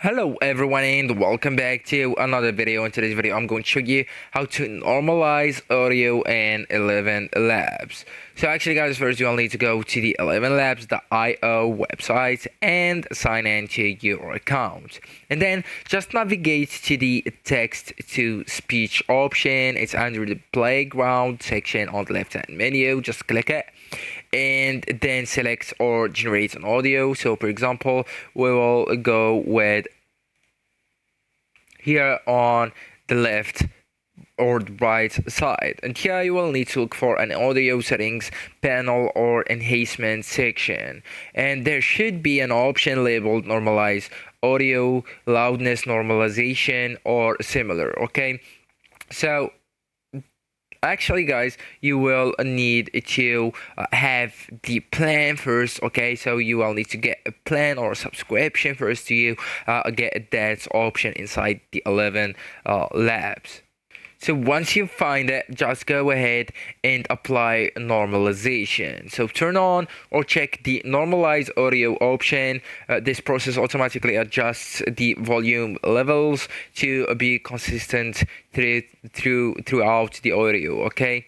Hello everyone and welcome back to another video. In today's video I'm going to show you how to normalize audio in ElevenLabs. So actually guys, first you'll need to go to the ElevenLabs.io website and sign in to your account, and then just navigate to the text to speech option. It's under the playground section on the left hand menu. Just click it and then select or generate an audio. So for example, we will go with here on the left or the right side, and here you will need to look for an audio settings panel or enhancement section, and there should be an option labeled normalize audio loudness normalization or similar. Okay, so actually guys, you will need to have the plan first. Okay, so you will need to get a plan or a subscription first to get that option inside the ElevenLabs. So once you find it, just go ahead and apply normalization. So turn on or check the normalize audio option. This process automatically adjusts the volume levels to be consistent throughout the audio. Okay,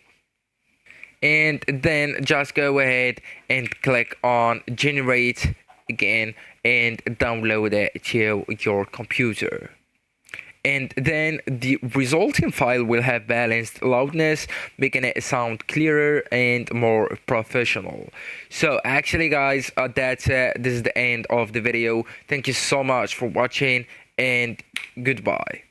and then just go ahead and click on generate again and download it to your computer. And then the resulting file will have balanced loudness, making it sound clearer and more professional. So actually guys, that's it. This is the end of the video. Thank you so much for watching and goodbye.